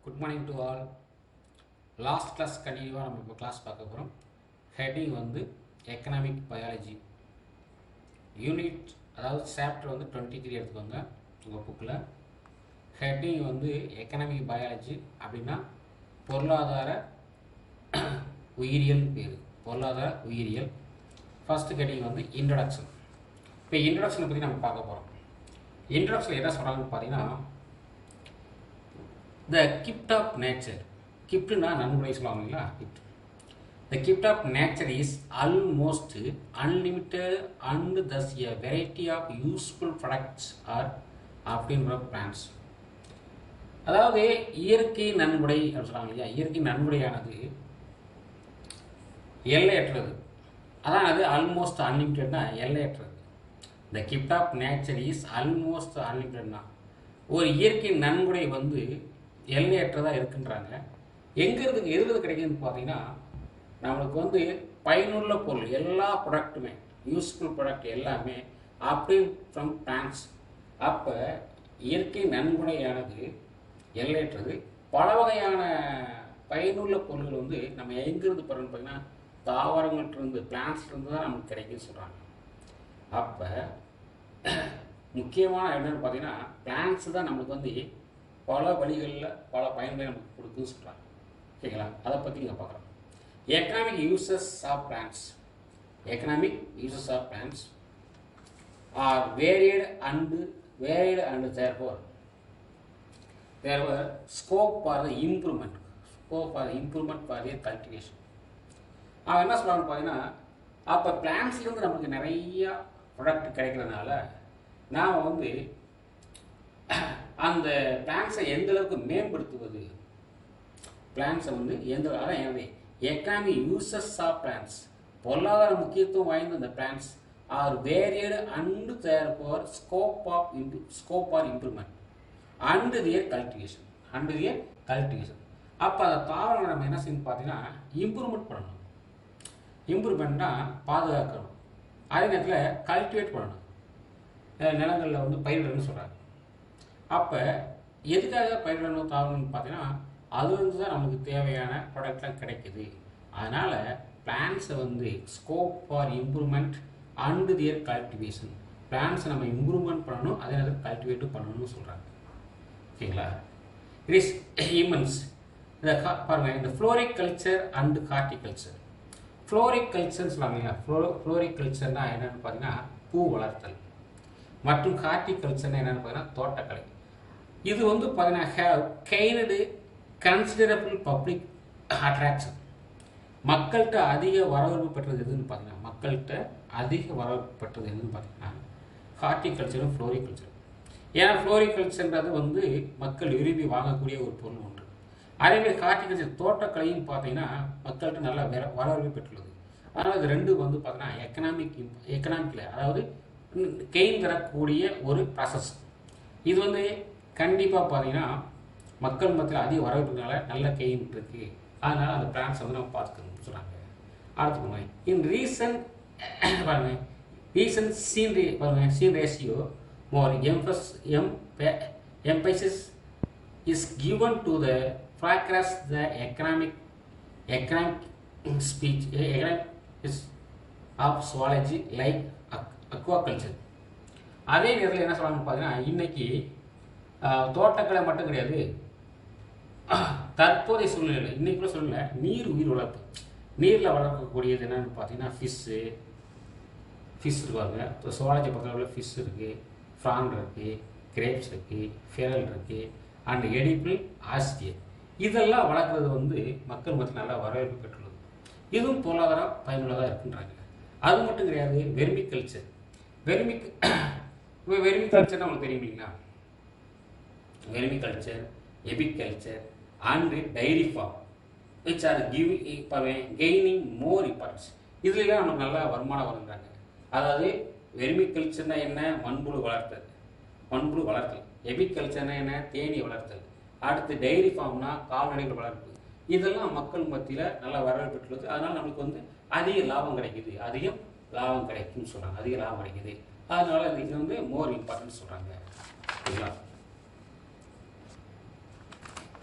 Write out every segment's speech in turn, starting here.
Good morning to all. Last class கண்டினியூவாக நம்ம இப்போ கிளாஸ் பார்க்க போகிறோம். ஹெட்டிங் வந்து எக்கனாமிக் பயாலஜி யூனிட், அதாவது சாப்டர் வந்து 23 எடுத்துக்கோங்க உங்கள் புக்கில். ஹெட்டிங் வந்து எக்கனாமிக் பயாலஜி அப்படின்னா பொருளாதார உயிரியல் பேர், பொருளாதார உயிரியல். ஃபஸ்ட்டு ஹெட்டிங் வந்து இன்ட்ரடக்ஷன். இப்போ இன்ட்ரடக்ஷனை பற்றி நம்ம பார்க்க போகிறோம். இன்ட்ரடக்ஷன் என்ன சொல்கிறாங்கன்னு பார்த்தீங்கன்னா, the gift of nature, giftனா நன்கொடை சொல்லுவாங்க இல்லைங்களா, gift. The gift of nature is almost unlimited and thus a variety of useful products are obtained from plants. அதாவது இயற்கை நன்கொடை அப்படின்னு சொல்லுவாங்க இல்லையா, இயற்கை நன்கொடையானது எல்லையற்றது. அதான் அது ஆல்மோஸ்ட் அன்லிமிட்டட்னா எல்லையற்றது. The gift of nature is almost unlimitedனா ஒரு இயற்கை நன்கொடை வந்து எல்லையற்றதாக இருக்குன்றாங்க. எங்கிறது எதுவது கிடைக்குதுன்னு பார்த்தீங்கன்னா, நம்மளுக்கு வந்து பயனுள்ள பொருள் எல்லா ப்ராடக்ட்டுமே, யூஸ்ஃபுல் ப்ராடக்ட் எல்லாமே ஆப்டெயின் ஃப்ரம் பிளான்ட்ஸ். அப்போ இயற்கை நன்கொடையானது எல்லையற்றது. பல வகையான பயனுள்ள பொருள்கள் வந்து நம்ம எங்கிருந்து பெறணும்னு பார்த்தீங்கன்னா, தாவரங்கள்ட்டிருந்து, பிளான்ட்ஸ்லேருந்து தான் நமக்கு கிடைக்குன்னு சொல்கிறாங்க. அப்போ முக்கியமான என்னென்னு பார்த்தீங்கன்னா, பிளான்ட்ஸ் தான் நம்மளுக்கு வந்து பல வழிகளில் பல பயன்களை நமக்கு கொடுக்குன்னு சொல்கிறாங்க. ஓகேங்களா, அதை பற்றி நீங்கள் பார்க்குறோம். Economic uses of plants. Economic uses of plants are varied and therefore scope for the improvement, for the cultivation. அவன் என்ன சொல்கிறான்னு பார்த்தீங்கன்னா, அப்போ பிளான்ட்ஸ்லேருந்து நமக்கு நிறையா ப்ராடக்ட் கிடைக்கிறதுனால நாம் வந்து அந்த பிளான்ஸை எந்த அளவுக்கு மேம்படுத்துவது, பிளான்ஸை வந்து எந்த, அதான் என்னது எக்கனாமிக் யூசஸ் ஆஃப் பிளான்ஸ், பொருளாதார முக்கியத்துவம் வாய்ந்த அந்த plants are varied and therefore scope are improvement and their cultivation. அப்போ அந்த தாவரங்களை நம்ம என்ன செய்யணும் பார்த்தீங்கன்னா, இம்ப்ரூவ்மெண்ட் பண்ணணும். இம்ப்ரூவ்மெண்ட்னா பாதுகாக்கணும், அதே நேரத்தில் கல்டிவேட் பண்ணணும், நிலங்களில் வந்து பயிரிடணும்னு சொல்கிறாங்க. அப்போ எதுக்காக பயிரிடணும் தாவரம்னு பார்த்தீங்கன்னா, அதுலேருந்து தான் நமக்கு தேவையான ப்ராடக்ட்லாம் கிடைக்குது. அதனால் பிளான்ஸை வந்து scope for improvement and their cultivation, பிளான்ஸை நம்ம இம்ப்ரூவ்மெண்ட் பண்ணணும், அதே நேரத்தில் கல்டிவேட்டும் பண்ணணும்னு சொல்கிறாங்க. ஓகேங்களா, இட் இஸ் இமன்ஸ். பாருங்க, இந்த ஃப்ளோரிகல்ச்சர் அண்ட் ஹார்டிகல்ச்சர். ஃப்ளோரிகல்ச்சர்னு சொல்லுவாங்க இல்லையா, ஃப்ளோரிகல்ச்சர்னா என்னென்னு பார்த்தீங்கன்னா பூ வளர்த்தல், மற்றும் ஹார்டிகல்ச்சர்னா என்னென்னு பார்த்தீங்கன்னா தோட்டக்கலை. இது வந்து பார்த்தீங்கன்னா ஹேவ் கெய்னடு கன்சிடரபிள் பப்ளிக் அட்ராக்ஷன். மக்கள்கிட்ட அதிக வரவேற்பு பெற்றது எதுன்னு பார்த்தீங்கன்னா, ஹார்டிகல்ச்சரும் ஃப்ளோரிகல்ச்சரும். ஏன்னா ஃப்ளோரிகல்ச்சர்ன்றது வந்து மக்கள் விரும்பி வாங்கக்கூடிய ஒரு பொருள் ஒன்று. அதேமாதிரி ஹார்டிகல்ச்சர் தோட்டக்கலையும் பார்த்தீங்கன்னா மக்கள்கிட்ட நல்லா வரவேற்பு பெற்றுள்ளது. அதனால் இது ரெண்டு வந்து பார்த்தீங்கன்னா எக்கனாமிக்கில், அதாவது கெயின் தரக்கூடிய ஒரு ப்ராசஸ். இது வந்து கண்டிப்பாக பார்த்தீங்கன்னா மக்கள் மத்தியில் அதிக வரவேற்புனால நல்ல கெயின் இருக்குது. அதனால் அந்த பிளான்ஸை வந்து நம்ம பார்த்துக்கணும்னு சொல்கிறாங்க. அடுத்து in seen ratio more emphasis is given to the progress the economic speech of zoology like aquaculture. அதே நேரத்தில் என்ன சொல்கிறாங்கன்னு பார்த்தீங்கன்னா, இன்னைக்கு தோட்டக்கலை மட்டும் கிடையாது, தற்போதைய சூழ்நிலை, இன்னைக்கு கூட சூழ்நிலை நீர் உயிர் வளர்ப்பு, நீரில் வளர்க்கக்கூடியது என்னென்னு பார்த்தீங்கன்னா ஃபிஷ் இருக்காங்க. இப்போ சுவாலஜி பக்கத்தில் ஃபிஷ் இருக்குது, ஃப்ரான் இருக்குது, கிரேப்ஸ் இருக்குது, ஃபெரல் இருக்குது, அண்ட் எடிபிள் ஆஸ்டியர். இதெல்லாம் வளர்க்குறது வந்து மக்கள் மத்தியில் நல்லா வரவேற்பு பெற்றுள்ளது. இதுவும் பொருளாதார பயனுள்ளதாக இருக்குன்றாங்க. அது மட்டும் கிடையாது, வெர்மிகல்ச்சர். வெர்மிகல்ச்சர்னா உங்களுக்கு தெரியும் இல்லைங்களா, vermiculture, apiculture and dairy farm which are gaining more importance. இதுலாம் நமக்கு நல்லா வருமானம் வருங்கிறாங்க. அதாவது வெர்மிகல்ச்சர்னா என்ன, மண்புழு வளர்த்தல். எபிகல்ச்சர்னா என்ன, தேனீ வளர்த்தல். அடுத்து டைரி ஃபார்ம்னா கால்நடைகள் வளர்ப்பு. இதெல்லாம் மக்கள் மத்தியில் நல்லா வரவேற்பு பெற்றுள்ளது. அதனால் நம்மளுக்கு வந்து அதிக லாபம் கிடைக்கும்னு சொல்கிறாங்க. அதிக லாபம் கிடைக்குது, அதனால இது வந்து மோர் இம்பார்ட்டன்ஸ் சொல்கிறாங்க. சரிங்களா,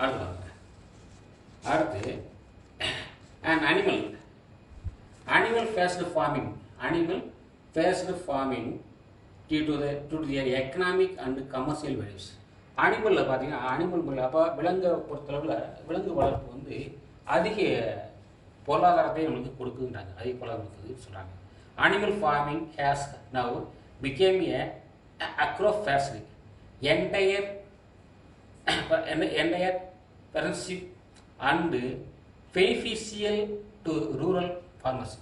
அடுத்து அடுத்து and animal based farming due to their economic and commercial values. அனிமலில் பார்த்தீங்கன்னா அனிமல் அப்போ விலங்கை பொறுத்தளவில் விலங்கு வளர்ப்பு வந்து அதிக பொருளாதாரத்தை நம்மளுக்கு கொடுக்குன்றாங்க, அதிக பொருளாதாரம் சொல்கிறாங்க. Animal farming has now become a agro-based entrepreneurship and beneficial to rural farmers.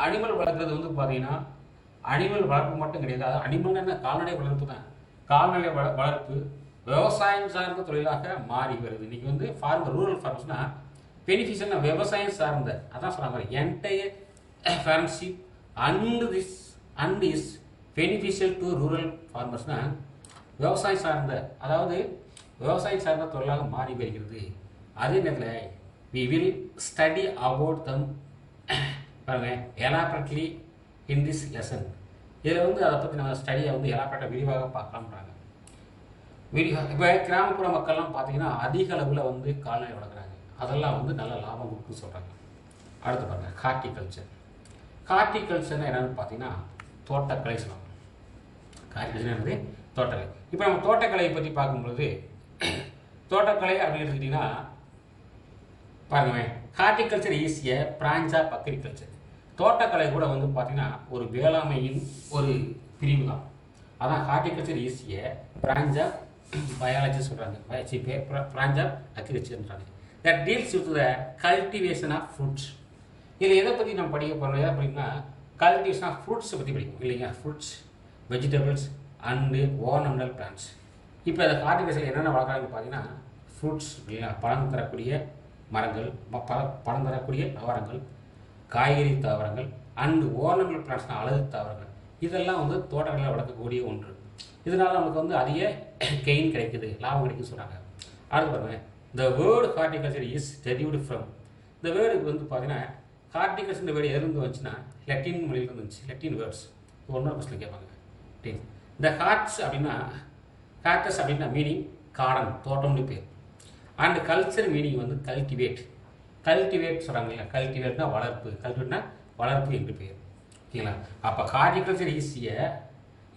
Animal வளர்க்குறது வந்து பார்த்தீங்கன்னா அனிமல் வளர்ப்பு மட்டும் கிடையாது, அது அனிமல் என்ன கால்நடை வளர்ப்பு தான். கால்நடை வளர்ப்பு விவசாயம் சார்ந்த தொழிலாக மாறி வருது. இன்றைக்கி வந்து ரூரல் ஃபார்மர்ஸ்னால் பெனிஃபிஷியல்னா விவசாயம் சார்ந்த, அதான் சொல்கிறாங்க entrepreneurship and is beneficial to rural ஃபார்மர்ஸ்னால் விவசாயம் சார்ந்த, அதாவது விவசாயம் சார்ந்த தொழிலாக மாறி வருகிறது. அதே நேரத்தில் we will study about them elaborately in this lesson. இதில் வந்து அதை பற்றி நம்ம ஸ்டடியை வந்து எலாபரேட்டாக விரிவாக பார்க்கலாம்ன்றாங்க. இப்போ கிராமப்புற மக்கள்லாம் பார்த்தீங்கன்னா அதிக அளவில் வந்து கால்நடை வளர்க்குறாங்க, அதெல்லாம் வந்து நல்ல லாபம் கொடுக்குன்னு சொல்கிறாங்க. அடுத்து பாருங்கள் ஹார்டிகல்ச்சர்னா என்னென்னு பார்த்தீங்கன்னா தோட்டக்கலை சொல்லலாம். ஹார்டிகல்ச்சர் என்னது தோட்டக்கலை. இப்போ நம்ம தோட்டக்கலையை பற்றி பார்க்கும்பொழுது தோட்டக்கலை அப்படின்னு எடுத்துக்கிட்டிங்கன்னா பாருங்க, horticulture is a branch of agriculture. தோட்டக்கலை கூட வந்து பார்த்தீங்கன்னா ஒரு வேளாண்மையின் ஒரு பிரிவு தான். அதான் horticulture is a branch of biology சொல்கிறாங்க, பிரான்ச் ஆஃப் அக்ரிகல்ச்சர்ன்றாங்க. That deals with the cultivation of fruits. இதில் எதை பற்றி நம்ம படிக்க போகிறோம், எதை படிக்கணும்னா கல்டிவேஷன் ஆஃப் ஃப்ரூட்ஸை பற்றி படிக்கணும் இல்லைங்க. Fruits, vegetables and ornamental plants. இப்போ அந்த ஹார்டிகல்ச்சர் என்னென்ன வளர்க்குறாங்கன்னு பார்த்தீங்கன்னா ஃப்ரூட்ஸ் இல்லைங்களா, பழம் தரக்கூடிய மரங்கள், பழம் தரக்கூடிய தாவரங்கள், காய்கறி தாவரங்கள் அண்டு ஓர்னமெண்டல் பிளான்ட்ஸ்னால் அழகு தாவரங்கள். இதெல்லாம் வந்து தோட்டங்களில் வளர்க்கக்கூடிய ஒன்று. இதனால் நமக்கு வந்து அதிக கெயின் கிடைக்குது, லாபம் கிடைக்குன்னு சொல்கிறாங்க. அடுத்து பாருங்கள், த word horticulture is derived from. இந்த வேர்டுக்கு வந்து பார்த்தீங்கன்னா ஹார்டிகல்ச்சர் வேர்டு எதிர்ந்து வந்துச்சுன்னா லெட்டின் மொழியிலிருந்து வந்துச்சு. லெட்டின் வேர்ட்ஸ் ஒன்றொரு கொஸ்டின் கேட்பாங்க. இந்த ஹார்ட்ஸ் அப்படின்னா மீனிங் கார்டன், தோட்டம்னு பேர். அண்ட் கல்ச்சர் மீனிங் வந்து கல்டிவேட் சொல்கிறாங்க இல்லையா. கல்டிவேட்னா வளர்ப்பு, கல்டிவேட்னா வளர்ப்பு என்று பேர். ஓகேங்களா. அப்போ horticulture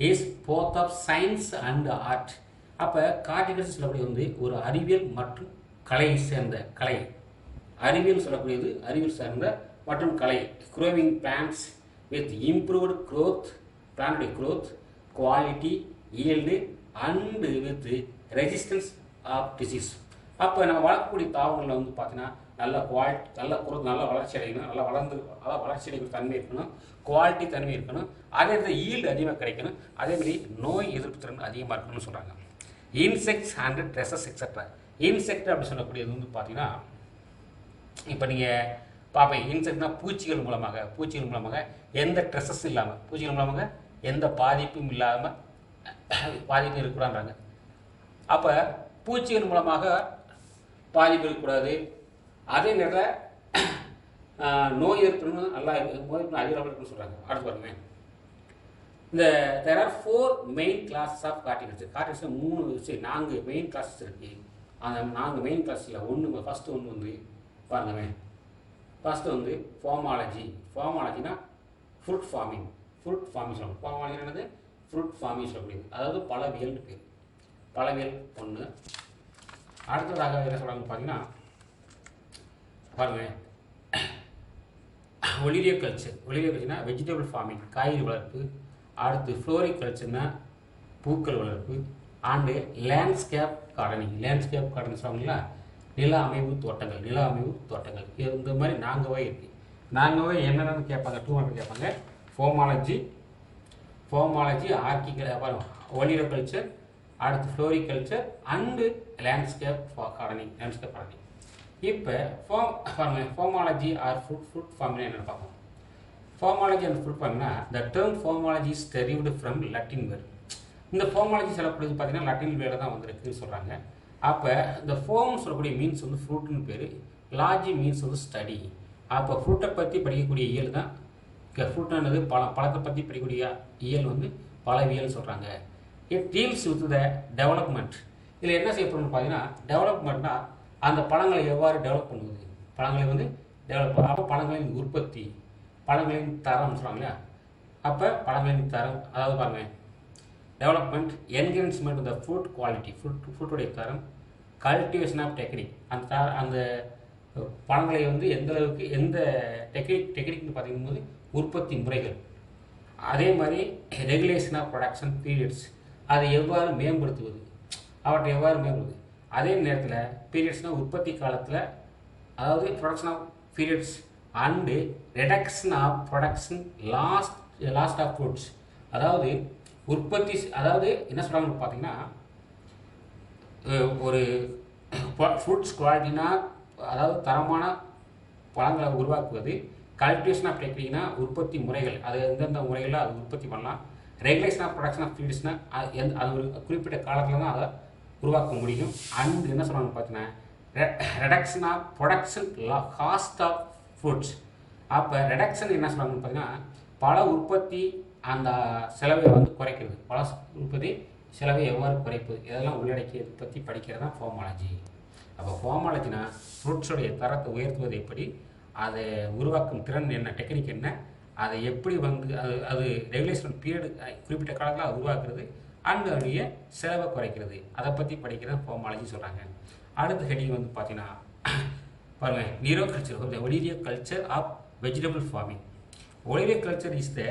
is both of science and art. அப்போ ஹார்டிகல்ச்சர் சொல்லக்கூடிய வந்து ஒரு அறிவியல் மற்றும் கலையை சேர்ந்த அறிவியல் சொல்லக்கூடியது அறிவியல் சார்ந்த மற்றும் கலை. Growing plants with improved plant growth, quality, yield and with resistance of disease. அப்போ நம்ம வளர்க்கக்கூடிய தாவரங்களில் வந்து பார்த்தீங்கன்னா நல்ல குவாலிட்டி, நல்ல வளர்ச்சி அடையணும், வளர்ச்சி அடைக்கிற தன்மை இருக்கணும், குவாலிட்டி தன்மை இருக்கணும், அதே மாதிரி ஈல்டு அதிகமாக கிடைக்கணும், அதேமாதிரி நோய் எதிர்ப்பு திறன் அதிகமாக இருக்கணும்னு சொல்கிறாங்க. Insects and dresses etcetera. Insect அப்படி சொல்லக்கூடியது வந்து பார்த்தீங்கன்னா இப்போ நீங்கள் பார்ப்பீங்க, இன்செக்ட்னா பூச்சிகள் மூலமாக எந்த ட்ரெஸஸ் இல்லாமல், பூச்சிகள் மூலமாக எந்த பாதிப்பும் இல்லாமல் பாதிப்பு இருக்கக்கூடாதுன்றாங்க. அப்போ பூச்சிகள் மூலமாக பாதிப்பு இருக்கக்கூடாது, அதே நேரத்தில் நோய் எதிர்ப்பு நல்லா அதிக அளவில் இருக்குன்னு சொல்கிறாங்க. அடுத்து பாருங்க, இந்த there are 4 main classes of horticulture. Horticulture 4 main classes இருக்குது. அந்த 4 மெயின் கிளாஸில் ஃபஸ்ட்டு ஒன்று வந்து பாருங்க, ஃபஸ்ட்டு வந்து ஃபார்மாலஜினா ஃப்ரூட் ஃபார்மிங் சொல்லணும். ஃபார்மாலஜி என்னது ஃப்ரூட் ஃபார்மிங் சொல்லக்கூடியது, அதாவது பழவியல்னு பேர். பழவியல் ஒன்று. அடுத்ததாக என்ன சொல்கிறாங்கன்னு பார்த்தீங்கன்னா பாருங்கள், ஒலிரியோகல்ச்சர்னா வெஜிடபிள் ஃபார்மிங், காய்கறி வளர்ப்பு. அடுத்து ஃப்ளோரிகல்ச்சர்னா பூக்கள் வளர்ப்பு. அண்டு லேண்ட்ஸ்கேப் கார்டனிங் சொல்லுவாங்களா, நில அமைவு தோட்டங்கள். இந்த மாதிரி 4 வகை இருக்குது. 4 வகை என்னென்னு கேட்பாங்க, 2 மார்க் கேட்பாங்க. ஃபார்மாலஜி ஒலிரியோகல்ச்சர், அடுத்து ஃப்ளோரிகல்ச்சர் அண்டு லேண்ட்ஸ்கேப் கார்டனிங். இப்போ ஃபார்மாலஜி ஆர் ஃப்ரூட் ஃபார்மிங் என்னென்னு பார்ப்போம். ஃபார்மாலஜி அண்ட் ஃப்ரூட் ஃபார்மிங்னா the term pomology is derived from Latin word. இந்த ஃபார்மாலஜி சொல்லக்கூடியது பார்த்தீங்கன்னா லட்டின் வேர்டு தான் வந்திருக்குன்னு சொல்கிறாங்க. அப்போ இந்த ஃபார்ம்னு சொல்லக்கூடிய மீன்ஸ் வந்து ஃப்ரூட்னு பேர், லாஜி மீன்ஸ் வந்து ஸ்டடி. அப்போ ஃப்ரூட்டை பற்றி படிக்கக்கூடிய இயல் தான் ஃப்ரூட்டானது. பழத்தை பற்றி படிக்கக்கூடிய இயல் வந்து பழவியல் சொல்கிறாங்க. It deals with the development. இதில் என்ன செய்யப்படணும்னு பார்த்தீங்கன்னா டெவலப்மெண்ட்னா அந்த பழங்களை எவ்வாறு டெவலப் பண்ணுவது, பழங்களை வந்து டெவலப், அப்போ பழங்களின் உற்பத்தி, பழங்களின் தரம் சொல்லுவாங்க இல்லையா, அப்போ பழங்களின் தரம், அதாவது பாருங்கள், டெவலப்மெண்ட், என்ஹான்ஸ்மெண்ட் இந்த ஃப்ரூட் குவாலிட்டி, ஃப்ரூட்டுடைய தரம், கல்டிவேஷன் ஆஃப் டெக்னிக், அந்த பழங்களை வந்து எந்த அளவுக்கு எந்த டெக்னிக்னு பார்த்தீங்கன்னு உற்பத்தி முறைகள், அதே மாதிரி ரெகுலேஷன் ஆஃப் ப்ரொடக்ஷன் பீரியட்ஸ், அதை எவ்வாறு மேம்படுத்துவது, அவற்றை எவ்வாறு மேம்படுத்துவது, அதே நேரத்தில் பீரியட்ஸ்னால் உற்பத்தி காலத்தில், அதாவது production of periods and reduction of production last of fruits, அதாவது உற்பத்தி, அதாவது என்ன சொல்கிறாங்கன்னு பார்த்தீங்கன்னா, ஒரு ஃப்ரூட்ஸ் குவாலிட்டினா அதாவது தரமான பழங்களை உருவாக்குவது, கல்டிவேஷன் ஆஃப் டெக்னிக்னா உற்பத்தி முறைகள், அது எந்தெந்த முறைகளில் அது உற்பத்தி பண்ணலாம், ரெகுலேஷன் ஆஃப் ப்ரொடக்ஷன் ஆஃப் ஃபீல்ட்ஸ்னால் அது ஒரு குறிப்பிட்ட காலத்தில் தான் அதை உருவாக்க முடியும். அண்ட் என்ன சொல்கிறாங்கன்னு பார்த்தீங்கன்னா reduction of production cost of fruits. அப்போ ரெடக்ஷன் என்ன சொல்கிறாங்கன்னு பார்த்தீங்கன்னா பல உற்பத்தி அந்த செலவை வந்து குறைக்கிறது, பல உற்பத்தி செலவை எவ்வாறு குறைப்பது, இதெல்லாம் உள்ளடக்கியதை பற்றி படிக்கிறது தான் ஃபார்மாலஜி. அப்போ ஃபார்மாலஜினா ஃப்ரூட்ஸோடைய தரத்தை உயர்த்துவது எப்படி, அதை உருவாக்கும் திறன் என்ன, டெக்னிக் என்ன, அதை எப்படி வந்து அது ரெகுலேஷன் பீரியடு குறிப்பிட்ட காலத்தில் அது உருவாக்குறது, அண்ட் அதனுடைய செலவை குறைக்கிறது, அதை பற்றி படிக்கிறது ஃபார்மாலஜி சொல்கிறாங்க. அடுத்த ஹெடிங் வந்து பார்த்தீங்கன்னா பாருங்கள், நீரோ culture, olericulture of vegetable farming. Olericulture is the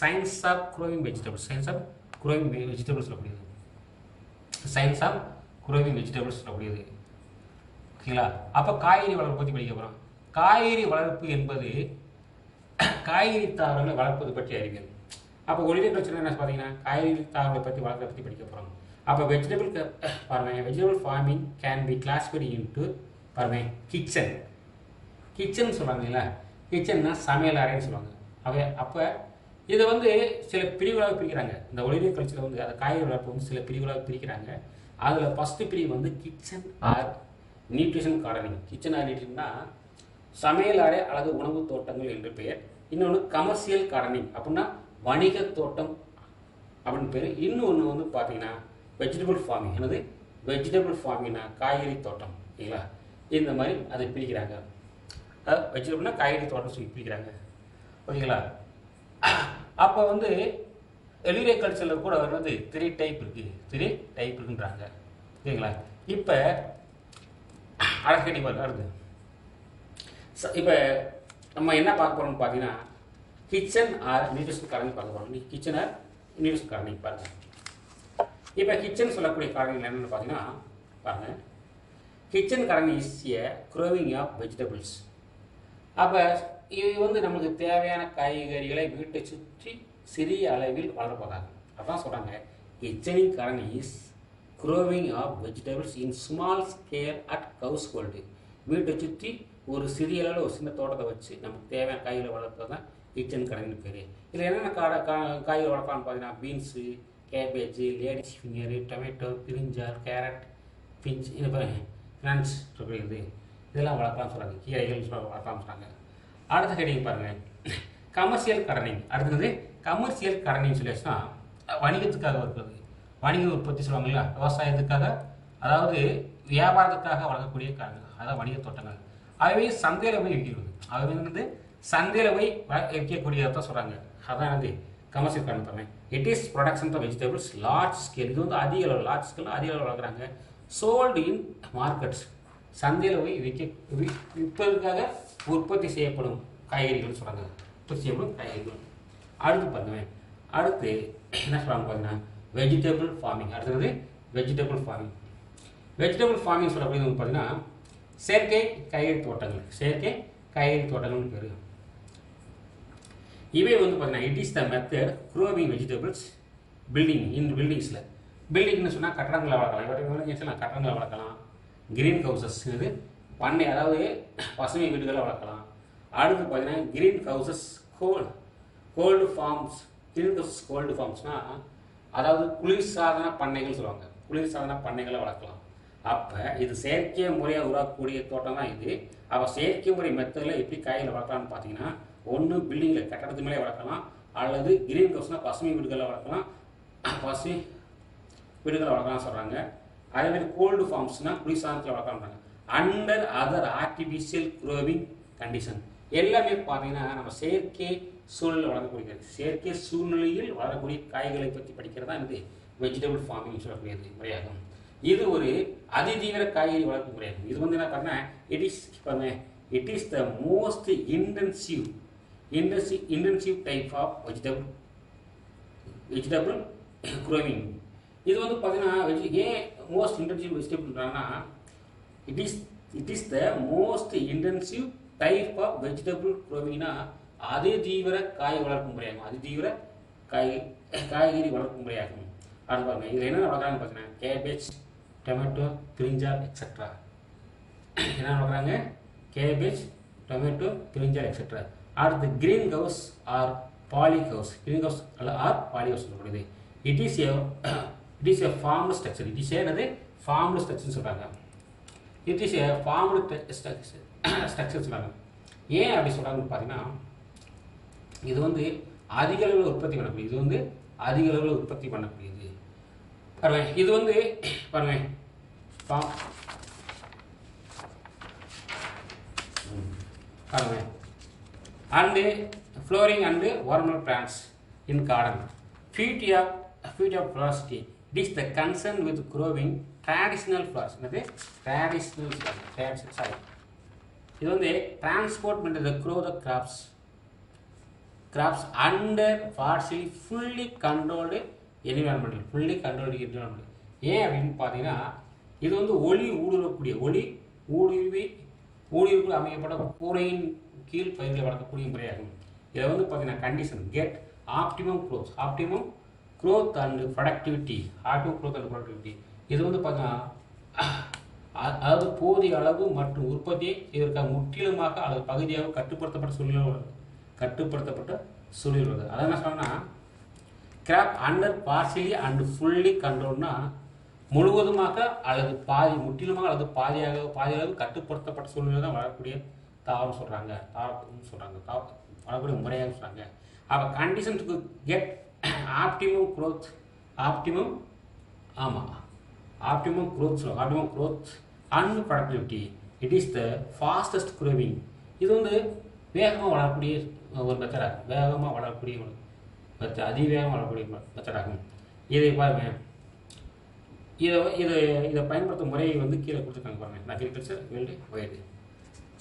science of growing vegetables, science of growing vegetables சொல்லக்கூடியது, சயின்ஸ் ஆஃப் க்ரோவிங் வெஜிடபிள்ஸ் சொல்லக்கூடியது. ஓகேங்களா? அப்போ காய்கறி வளர்ப்பு பற்றி படிக்க போகிறோம். காய்கறி வளர்ப்பு என்பது காய்கறி தாவரங்களை வளர்ப்பது பற்றி அறிவியல். அப்போ ஒலிரியோ கல்ச்சர் என்ன பார்த்தீங்கன்னா காய்கறி தாவரங்களை பற்றி வளர்ப்பதை பற்றி படிக்க போகிறோம். அப்போ வெஜிடபிள் பாருங்கள், vegetable farming can be classified into பாருங்கள் கிச்சன் சொல்கிறாங்களா, கிச்சன்னா சமையல் அறைன்னு சொல்லுவாங்க. அப்போ இதை வந்து சில பிரிவுகளாக பிரிக்கிறாங்க. இந்த ஒலிரியோ கல்ச்சரை வந்து அந்த காய்கறி வளர்ப்பு வந்து சில பிரிவுகளாக பிரிக்கிறாங்க. அதில் ஃபஸ்ட்டு பிரிவு வந்து kitchen or nutrition gardening. Kitchen or நியூட்ரிஷன்னா சமையல் அறை அல்லது உணவு தோட்டங்கள் என்று பெயர். இன்னொன்று கமர்ஷியல் கார்டனிங் அப்படின்னா வணிக தோட்டம் அப்படின்னு பேர். இன்னொன்று வந்து பார்த்தீங்கன்னா வெஜிடபிள் ஃபார்மிங். என்னது வெஜிடபிள் ஃபார்மிங்னா காய்கறி தோட்டம். ஓகேங்களா? இந்த மாதிரி அதை பிரிக்கிறாங்க. வெஜிடபிள்னா காய்கறி தோட்டம் சொல்லி பிரிக்கிறாங்க. ஓகேங்களா? அப்போ வந்து ஒலிரியோ கல்ச்சரில் கூட வந்து 3 டைப் இருக்குன்றாங்க. ஓகேங்களா? இப்போ அழகடி அடுத்து இப்போ நம்ம என்ன பார்க்க போகிறோம்னு பார்த்தீங்கன்னா கிச்சன் ஆர் நியூட்ரிஷன் கார்டனிங் பார்க்க போகிறோம். கிச்சன் ஆர் நியூட்ரிஷன் கார்டனிங் பாருங்கள். இப்போ கிச்சன் சொல்லக்கூடிய கார்டனிங் என்னென்னு பார்த்தீங்கன்னா பாருங்கள், kitchen gardening is a growing of vegetables. அப்போ இது வந்து நமக்கு தேவையான காய்கறிகளை வீட்டை சுற்றி சிறிய அளவில் வளர்ப்பதாக. அதான் சொல்கிறாங்க kitchening gardening is growing of vegetables in small scale at household. வீட்டை சுற்றி ஒரு சிறிய அளவில் ஒரு சின்ன தோட்டத்தை வச்சு நமக்கு தேவையான காய்கறி வளர்ப்பது தான் கிச்சன் கார்டனிங் பேர். இதில் என்னென்ன காய்கறி வளர்க்கலாம்னு பார்த்தீங்கன்னா beans, cabbage, ladies finger, tomato, brinjal, carrot, பிஞ்ச், இது ஃப்ரான்ஸ் சொல்கிறது, இதெல்லாம் வளர்க்கலாம்னு சொல்கிறாங்க. கீரைகள் வளர்க்கலாம்னு சொல்கிறாங்க. அடுத்த ஹெடிங் பாருங்கள், கமர்ஷியல் கார்டனிங். அடுத்தது கமர்ஷியல் கார்டனிங் சொல்லியாச்சுன்னா வணிகத்துக்காக இருக்கிறது, வணிக உற்பத்தி சொல்லுவாங்கல்ல, விவசாயத்துக்காக, அதாவது வியாபாரத்துக்காக வளர்க்கக்கூடிய காரணங்கள், அதாவது வணிக தோட்டங்கள். அவை சந்தையில் போய் விற்கிறது, அவை வந்து சந்தையில் போய் விற்கக்கூடியதை தான் சொல்கிறாங்க. அதான் வந்து கமர்ஷியல் கார்டன் பண்ணுறேன். It is production of vegetables large scale. இது வந்து அதிக அளவு, லார்ஜ் ஸ்கேல் அதிக அளவு வளர்க்குறாங்க. சோல்டு இன் மார்க்கெட்ஸ், சந்தையில் போய் விற்பதற்காக உற்பத்தி செய்யப்படும் காய்கறிகள் சொல்கிறாங்க, உற்பத்தி செய்யப்படும் காய்கறிகள். அடுத்து பாருங்கள், அடுத்து என்ன சொல்கிறாங்க பார்த்தீங்கன்னா வெஜிடபிள் ஃபார்மிங். அடுத்தது வெஜிடபிள் ஃபார்மிங். வெஜிடபிள் ஃபார்மிங் சொல்லக்கூடியது பார்த்தீங்கன்னா செயற்கை காய்கறி தோட்டங்கள், செயற்கை காய்கறி தோட்டங்கள்னு பேர். இவை வந்து பார்த்தீங்கன்னா it is the method growing vegetables பில்டிங்ஸில். பில்டிங்னு சொன்னால் கட்டடங்களை வளர்க்கலாம், இவற்றை கட்டடங்களை வளர்க்கலாம். கிரீன் ஹவுசஸ், இது பண்ணை, அதாவது பசுமை வீடுகளை வளர்க்கலாம். அடுத்து பார்த்தீங்கன்னா green houses cold farms. Green houses cold ஃபார்ம்ஸ்னால் அதாவது குளிர்சாதன பண்ணைகள் சொல்லுவாங்க, குளிர்சாதன பண்ணைகளை வளர்க்கலாம். அப்போ இது செயற்கை முறையாக உருவாக்கக்கூடிய தோட்டம் தான் இது. அப்போ செயற்கை முறை மெத்தடில் எப்படி காய்களை வளர்க்கலாம்னு பார்த்தீங்கன்னா ஒன்று பில்டிங்கில் கட்டடத்து மேலே வளர்க்கலாம், அல்லது கிரீன் ஹவுஸ்னால் பசுமை வீடுகளை வளர்க்கலாம், பசுமை வீடுகளை வளர்க்கலாம் சொல்கிறாங்க. அதேமாதிரி கோல்டு ஃபார்ம்ஸ்னால் குளிர்சாதனத்தில் வளர்க்கலாம்ன்றாங்க. Under other artificial growing condition. எல்லாமே பார்த்தீங்கன்னா நம்ம செயற்கை சூழ்நிலை செயற்கை சூழ்நிலையில் வளரக்கூடிய காய்களை பற்றி படிக்கிறது தான் இது வெஜிடபிள் ஃபார்மிங் சொல்லக்கூடியது முறையாகும். இது ஒரு அதிதீவிர காய்கறி வளர்ப்பு முறையாகும். இது வந்து என்ன பண்ண it is the most intensive type of vegetable growing. இது வந்து பார்த்தீங்கன்னா ஏன் மோஸ்ட் இன்டென்சிவ் வெஜிடபிள்னா it is the most intensive type of vegetable க்ரோவிங்னா அதிதீவிர காய் வளர்ப்பு முறையாகும். அதிதீவிர காய்கறி வளர்ப்பு முறையாகும். அது பாருங்க, இதில் என்னென்ன வளர்க்குறாங்கன்னு பார்த்தீங்கன்னா கேபேஜ், டொமேட்டோ, பிரிஞ்சால் எக்ஸெட்ரா. என்ன வளர்க்குறாங்க? Cabbage, tomato, brinjal etcetera. அடுத்து green house or polyhouse. Green house or polyhouse சொல்லக்கூடியது. It is a formed structure. It is என்னது? ஃபார்ம்டு ஸ்ட்ரக்சர்னு சொல்கிறாங்க. It is a formed structure சொல்கிறாங்க. ஏன் அப்படி சொல்கிறாங்கன்னு பார்த்தீங்கன்னா இது வந்து அதிக அளவில் உற்பத்தி பண்ணக்கூடியது. இது வந்து அதிக அளவில் உற்பத்தி பண்ணக்கூடியது. பாருங்க, இது வந்து பாருங்க பாருங்க அண்டு ஃப்ளோரிங் அண்டு வார்மல் plants in garden. Beauty of velocity. It is the concern with growing traditional flowers. என்னது? traditional sorry. இது வந்து டிரான்ஸ்போர்ட் பண்ணுறது grow the crops under partially fully controlled environment. ஏன் அப்படின்னு பார்த்தீங்கன்னா இது வந்து ஒளி ஊடுருவி அமைக்கப்பட்ட கூரையின் கீழ் பயிர்களை வளர்க்கக்கூடிய முறையாகும். இதில் வந்து பார்த்தீங்கன்னா condition get optimum growth and productivity. இது வந்து பார்த்தீங்கன்னா அதாவது போதிய அளவு மற்றும் உற்பத்தியை இதற்காக முற்றிலுமாக அல்லது பகுதியாக கட்டுப்படுத்தப்பட்ட சூழல் வருது. அதை என்ன சொன்னா crop under partially and fully கண்ட்ரோல்னா முழுவதுமாக அல்லது முற்றிலுமாக அல்லது பாதி அளவு கட்டுப்படுத்தப்பட்ட சூழ்நிலை தான் வளரக்கூடிய தாவரம் சொல்கிறாங்க. வளரக்கூடிய முறையாக சொல்கிறாங்க. அப்போ condition to get optimum growth and productivity. It is the fastest growing. இது வந்து வேகமாக வளரக்கூடிய ஒரு மெத்தடாகும். அதிவேகமாக வளரக்கூடிய மெத்தடாகும். இதை பாருங்க, இதை பயன்படுத்தும் முறையை வந்து கீழே கொடுத்துருக்காங்க பாருங்க. அக்ரிகல்ச்சர் வேர்ல்டு வைடு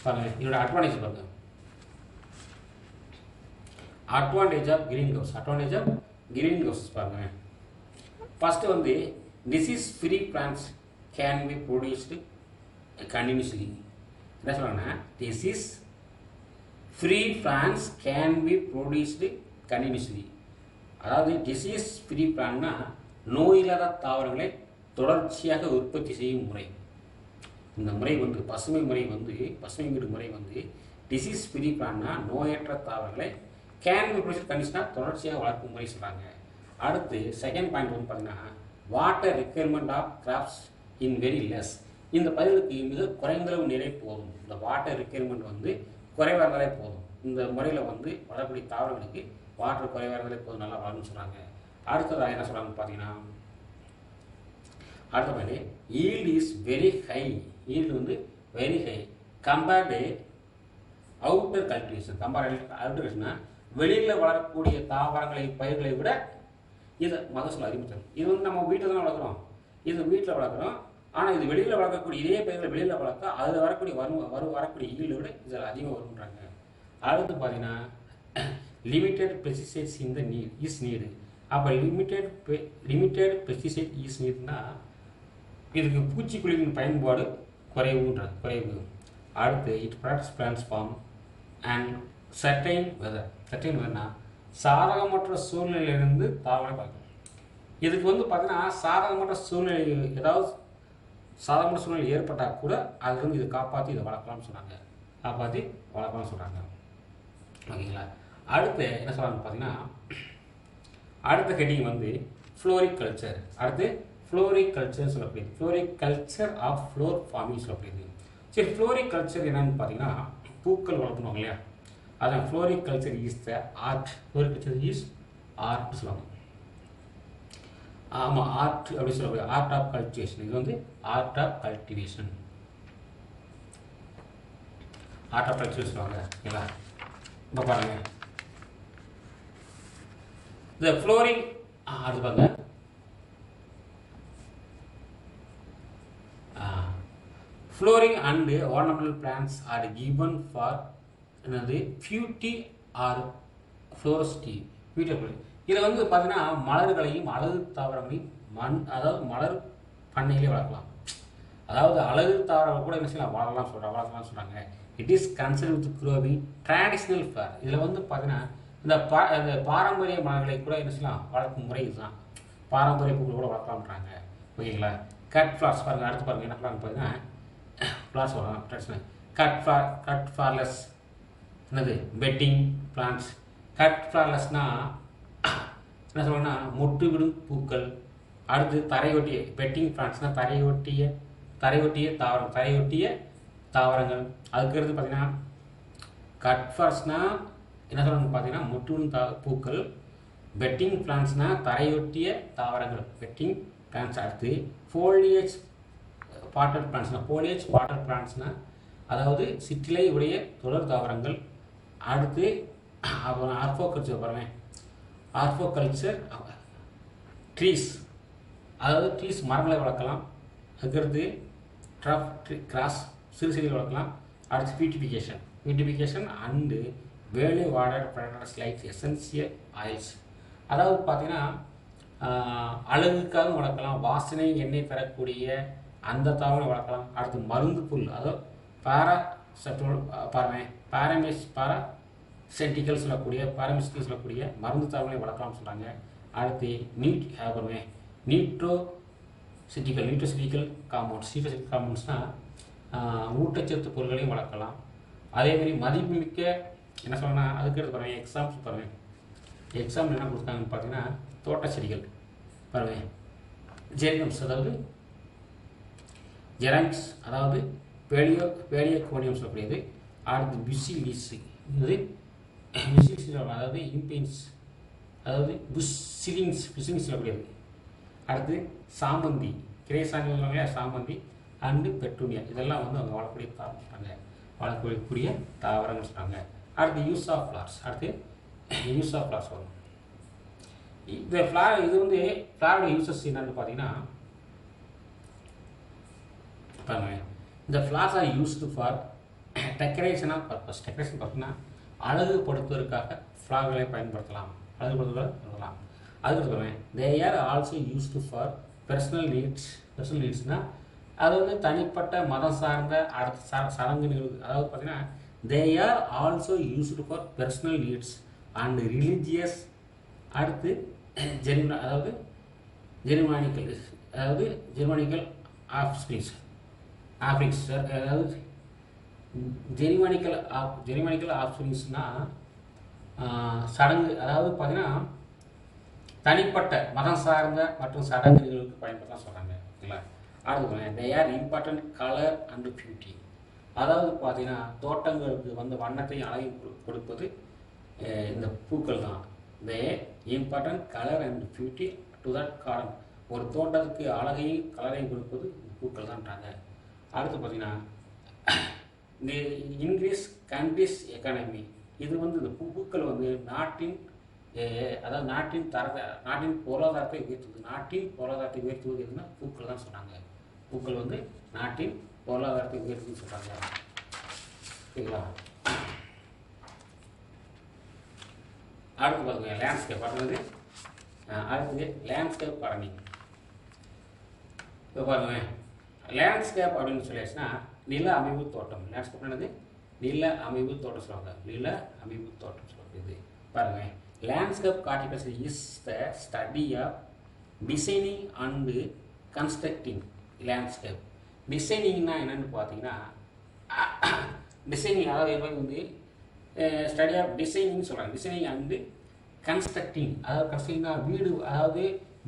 பாருங்க. இதோட அட்வான்டேஜ் பாருங்க. அட்வான்டேஜ் ஆஃப் கிரீன் ஹவுஸ் பாருங்க. ஃபர்ஸ்ட் வந்து disease free plants can be produced continuously. என்ன சொல்றாங்கன்னா disease free plants can be produced continuously. அதாவது டிசீஸ் ஃப்ரீ பிளான்ட்னா நோயில்லாத தாவரங்களை தொடர்ச்சியாக உற்பத்தி செய்யும் முறை. இந்த முறை வந்து பசுமை வீடு முறை வந்து டிசீஸ் ஃப்ரீ பிளான்ட்னா நோயற்ற தாவரங்களை கேன் பி ப்ரொடியூஸ்டு கண்டினியூஸ்னா தொடர்ச்சியாக வளர்க்கும் முறை சொல்கிறாங்க. அடுத்து செகண்ட் பாயிண்ட் வந்து பார்த்தீங்கன்னா water requirement of crops in very less. இந்த பயிர்களுக்கு மிக குறைந்தளவு நீரை போதும். இந்த வாட்டர் ரெக்யர்மெண்ட் வந்து குறைவாக இருந்தாலே போதும். இந்த முறையில் வந்து வளரக்கூடிய தாவரங்களுக்கு வாட்டர் குறைவாக இருந்தாலே போதும், நல்லா வளரும்னு சொல்கிறாங்க. அடுத்ததாக என்ன சொல்கிறாங்கன்னு பார்த்தீங்கன்னா அடுத்த point yield is very high. Yield வந்து வெரி ஹை கம்பேர்டு அவுட்டர் கல்டிவேஷன்னா வெளியில் வளரக்கூடிய பயிர்களை விட இது மகசூல் அதிகமாக தரும். இது வந்து நம்ம வீட்டில் தான் வளர்க்குறோம். ஆனால் இது வெளியில் வளர்க்கக்கூடிய இதே பயிர்களை வெளியில் வளர்த்தா அதில் வரக்கூடிய ஈல்டை விட இதில் அதிகமாக வரும்ன்றாங்க. அடுத்து பார்த்தீங்கன்னா லிமிட்டெட் பெஸ்டிசைட்ஸ் இந்த இஸ் நீடு. அப்போ லிமிட்டெட் பெஸ்டிசைட் இஸ் நீடுனா இதுக்கு பூச்சிக்கொல்லியின் பயன்பாடு குறைவு. அடுத்து it protects plants from and certain வெதர்னா சாதகமற்ற சூழ்நிலையிலிருந்து தாவரம் பார்க்கணும். இதுக்கு வந்து பார்த்தீங்கன்னா சாதகமற்ற சூழ்நிலை ஏற்பட்டால் கூட அதுலேருந்து இதை காப்பாற்றி இதை வளர்க்கலாம்னு சொல்கிறாங்க. ஓகேங்களா. அடுத்து என்ன சொல்கிறாங்க பார்த்தீங்கன்னா அடுத்த ஹெட்டிங் வந்து ஃப்ளோரிகல்ச்சர். சொல்லப்படுது. ஃப்ளோரிகல்ச்சர் ஆஃப் ஃப்ளோர் ஃபார்மிங் சொல்லப்படுது. சரி, ஃப்ளோரிகல்ச்சர் என்னன்னு பார்த்தீங்கன்னா பூக்கள் வளர்க்கணும் இல்லையா, அதான் floriculture is the art. Floriculture is art சொல்லுவாங்க. ஆமாம், ஆர்ட் அப்படி சொல்லக்கூடிய ஆர்ட் ஆஃப் கல்டிவேஷன். இது வந்து ஆர்ட் ஆஃப் கல்டிவேஷன். ஹார்டிகல்ச்சர் சொல்லுவாங்க ஓகேங்களா. இப்போ பாருங்கள் இந்த ஃப்ளோரிங் அது பாருங்க flooring and ornamental plants are given for என்னது பியூட்டி ஆர் ஃப்ளோரிஸ்டி பியூட்டிஃபுல். இதில் வந்து பார்த்தீங்கன்னா மலர்களையும் அழகு தாவரங்களையும் அதாவது மலர் பண்ணையிலே வளர்க்கலாம். அதாவது அழகு தாவரங்கள் கூட என்ன செய்யலாம் வளர்க்கலாம் சொல்கிறாங்க. It is concern with growing traditional ஃபேர். இதில் வந்து பார்த்தீங்கன்னா இந்த பாரம்பரிய மலர்களை கூட என்ன செய்யலாம் வளர்க்கும் முறை இதுதான். பாரம்பரிய பூக்கள் கூட வளர்க்கலாம்ன்றாங்க ஓகேங்களா. கட் ஃப்ளார்ஸ் பாருங்கள், அடுத்து பாருங்கள் என்ன பிளான் பார்த்தீங்கன்னா ஃப்ளார்ஸ் வரும் ட்ரெடிஷ்னல் கட் ஃப்ளார்லெஸ் என்னது பெட்டிங் பிளான்ஸ். கட் ஃப்ளார்லெஸ்னால் என்ன சொல்லுவாங்கன்னா மொட்டு விடும் பூக்கள். அடுத்து தரையொட்டிய பெட்டிங் பிளான்ட்ஸ்னால் தரையொட்டிய தாவரங்கள். அதுக்கடுத்து பார்த்தீங்கன்னா கட் ஃப்ளார்ஸ்னால் என்ன சொல்லுவாங்க பார்த்தீங்கன்னா மொட்டு விடும் பூக்கள். பெட்டிங் பிளான்ட்ஸ்னால் தரையொட்டிய தாவரங்கள் பெட்டிங் பிளான்ட்ஸ். அடுத்து ஃபோலியேஜ் பாட்டட் பிளான்ட்ஸ்னால் அதாவது சிற்றிலை உடைய தொடர் தாவரங்கள். அடுத்து அப்புறம் ஆர்ஃபோகல்ச்சர் பாருங்கள், ஆர்ஃபோகல்ச்சர் ட்ரீஸ், அதாவது ட்ரீஸ் மரங்களை வளர்க்கலாம். அதுக்கடுத்து கிராஸ் சிறு செடிகள் வளர்க்கலாம். அடுத்து beautification and value added products like essential oils. அதாவது பார்த்தீங்கன்னா அழகுக்காக வளர்க்கலாம். வாசனை எண்ணெய் தரக்கூடிய அந்த தாவரம் வளர்க்கலாம். அடுத்து மருந்து புல், அதாவது பாராசெட்டிக்கல் சொல்லக்கூடிய மருந்து தாவரங்களை வளர்க்கலாம்னு சொல்கிறாங்க. அடுத்து நியூட்ரோசிட்டிக்கல் காம்பவுண்ட்ஸ்னால் ஊட்டச்சத்து பொருட்களையும் வளர்க்கலாம். அதேமாதிரி மதிப்புமிக்க என்ன சொல்லணும்னா அதுக்கடுத்து பாருங்கள் எக்ஸாம்பிள் என்ன கொடுத்தாங்கன்னு பார்த்தீங்கன்னா தோட்ட செடிகள் பாருங்கள். ஜெரிகம்ஸ் அதாவது ஜெராங்ஸ் அதாவது பேலியோகோனியம் சொல்லக்கூடியது. அடுத்து பிசிலிஸ் அதாவது இம்பெயின்ஸ் அதாவது புஷ்சிலிங்ஸ் சொல்லக்கூடியது. அடுத்து சாமந்தி கிரேசாங்க சாமந்தி அண்டு பெட்டூனியா இதெல்லாம் வந்து அவங்க வளர்க்கக்கூடிய தாவரங்கள் சொல்கிறாங்க. அடுத்து யூஸ் ஆஃப் ஃப்ளார்ஸ் வரும். இந்த இது வந்து ஃப்ளாரோட யூசஸ் என்னன்னு பார்த்தீங்கன்னா பாருங்கள், இந்த flowers are used for decoration பார்த்தீங்கன்னா அழகுபடுத்துவதற்காக ஃப்ளார்களை பயன்படுத்தலாம். அதுக்கு பாருங்கள் they are also used for personal நீட்ஸ்னால் அது வந்து தனிப்பட்ட மதம் சார்ந்த அடுத்த சடங்கு நிகழ்வு. அதாவது பார்த்தீங்கன்னா தே are also used for personal needs and religious. அடுத்து ஜெர்மானிக்கல் ஆஃப்ஸ்பிரிங்ஸ் அதாவது ஜெர்மானிக்கல் ஆஃப்ஸ்பிரிங்ஸ்னால் சடங்கு, அதாவது பார்த்தீங்கன்னா தனிப்பட்ட மதம் சார்ந்த மற்றும் சடங்கு நிகழ்வுக்கு பயன்படுத்தலாம் சொல்கிறாங்க ஓகேங்களா. அடுத்து they are important colour and beauty. அதாவது பார்த்தீங்கன்னா தோட்டங்களுக்கு வந்து வண்ணத்தையும் அழகையும் கொடுப்பது இந்த பூக்கள் தான். They important colour and beauty to that garden. ஒரு தோட்டத்துக்கு அழகையும் கலரையும் கொடுப்பது இந்த பூக்கள் தான்றாங்க. அடுத்து பார்த்தீங்கன்னா இந்த இன்க்ரீஸ் கண்ட்ரிஸ் எக்கானமி. இது வந்து இந்த பூக்கள் வந்து நாட்டின் பொருளாதாரத்தை உயர்த்துவது எதுனா பூக்கள் தான் சொன்னாங்க. பூக்கள் வந்து நாட்டின் பொருளாதாரத்தை உயர்த்துன்னு சொல்கிறாங்க ஓகேங்களா. அடுத்து பாருங்க லேண்ட்ஸ்கேப். அடுத்தது லேண்ட்ஸ்கேப் கார்டனிங். இப்போ பாருங்க லேண்ட்ஸ்கேப் அப்படின்னு சொல்லியாச்சுன்னா நில அமைவு தோட்டம். லேண்ட்ஸ்கேப் என்னது நில அமைவு தோட்டம் சொல்லக்கூடியது. பாருங்க landscape horticulture is the study of designing and constructing landscape. டிசைனிங்னா என்னென்னு பார்த்தீங்கன்னா டிசைனிங் அதாவது வந்து ஸ்டடி ஆஃப் டிசைனிங் சொல்கிறாங்க. டிசைனிங் அண்டு கன்ஸ்ட்ரக்டிங் அதாவது கன்ஸ்ட்ரக்டிங்னா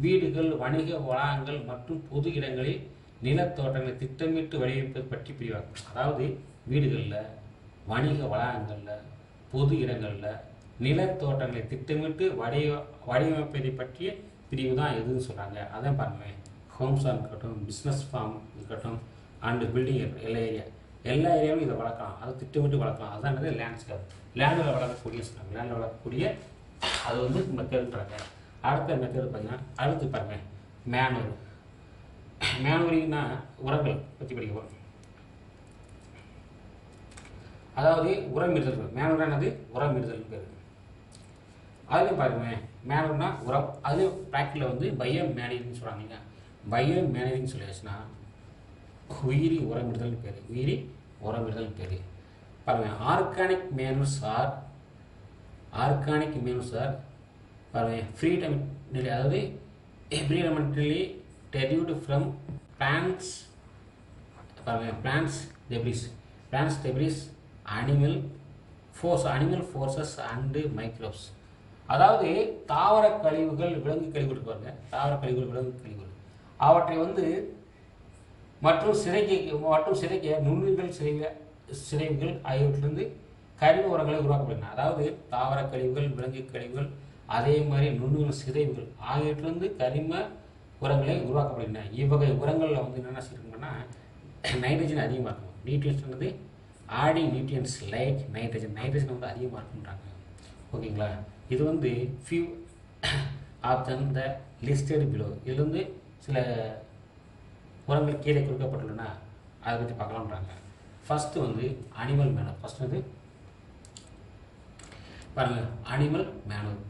வீடுகள் வணிக வளாகங்கள் மற்றும் பொது இடங்களில் நிலத்தோட்டங்களை திட்டமிட்டு வடிவமைப்பது பற்றி பிரிவாங்க. அதாவது வீடுகளில் வணிக வளாகங்களில் பொது இடங்களில் நிலத்தோட்டங்களை திட்டமிட்டு வடிவமைப்பதை பற்றிய பிரிவு தான் எதுன்னு சொல்கிறாங்க. அதான் பாருங்கள் ஹோம்ஸாக இருக்கட்டும், பிஸ்னஸ் ஃபார்ம் இருக்கட்டும் அண்டு பில்டிங் எல்லா ஏரியா எல்லா ஏரியாவிலும் இதை வளர்க்கலாம், அதை திட்டமிட்டு வளர்க்கலாம். அதுதான் என்னது லேண்ட்ஸ்கேப். லேண்டில் வளர்க்கக்கூடிய சொல்கிறாங்க, லேண்டில் வளர்க்கக்கூடிய அது வந்து மெத்தடுன்றாங்க. அடுத்த மெத்தடு பார்த்தீங்கன்னா அடுத்து பாருங்கள் மேனுவல். மேனுவலிங்கன்னா உரங்கள் பற்றி படிக்க போகிறோம். அதாவது உரமிடுதல். மேனுவல் என்னது உரமிடுதல் பேர். அதுலேயும் பாருங்க மேனுவல்னா உரம். அதுலேயும் ப்ராக்டிக்கலில் வந்து பயோ மேனேஜிங்னு சொல்கிறாங்க. பயோ மேனேஜிங் சொல்லியாச்சுன்னா உயிரி உரமிடுதல் பேர். உயிரி உரமிடுதல் பேர். பாருங்கள் ஆர்கானிக் மேனுவல்ஸ் ஆர் பாருங்கள் ஃப்ரீடம், அதாவது என்விரான்மெண்டலி derived from plants. பாருங்கள் plants debris animal forces and microbes. அதாவது தாவர கழிவுகள், விலங்கு கழிவுகள் பாருங்க, தாவர கழிவுகள், விலங்கு கழிவுகள் அவற்றை வந்து மற்றும் சிதைக்க நுண்ணுயிர்கள் சிதைவுகள் ஆகியவற்றிலிருந்து கரிம உரங்களை உருவாக்கப்படுகின்றன. அதாவது தாவர கழிவுகள், விலங்கு கழிவுகள், அதே மாதிரி நுண்ணுயிர்கள் சிதைவுகள் ஆகியவற்றிலிருந்து கரிம உரங்களை உருவாக்கப்படுகின்றன. இவ்வகை உரங்களில் வந்து என்னென்ன செய்யணும்னா நைட்ரஜன் அதிகமாக இருக்கும். நியூட்ரியன்ஸ் வந்து ஆடி நியூட்ரியன்ஸ் லைக் நைட்ரஜன் வந்து அதிகமாக இருக்குன்றாங்க. ஓகேங்களா? இது வந்து few of the listed below. இதில் வந்து சில உரங்கள் கீழே கொடுக்கப்பட்டுள்ளன, அதை பற்றி பார்க்கலாம்ன்றாங்க. ஃபஸ்ட்டு வந்து அனிமல் மேனுவல். ஃபஸ்ட்டு வந்து பாருங்கள் அனிமல் மேனுவல்.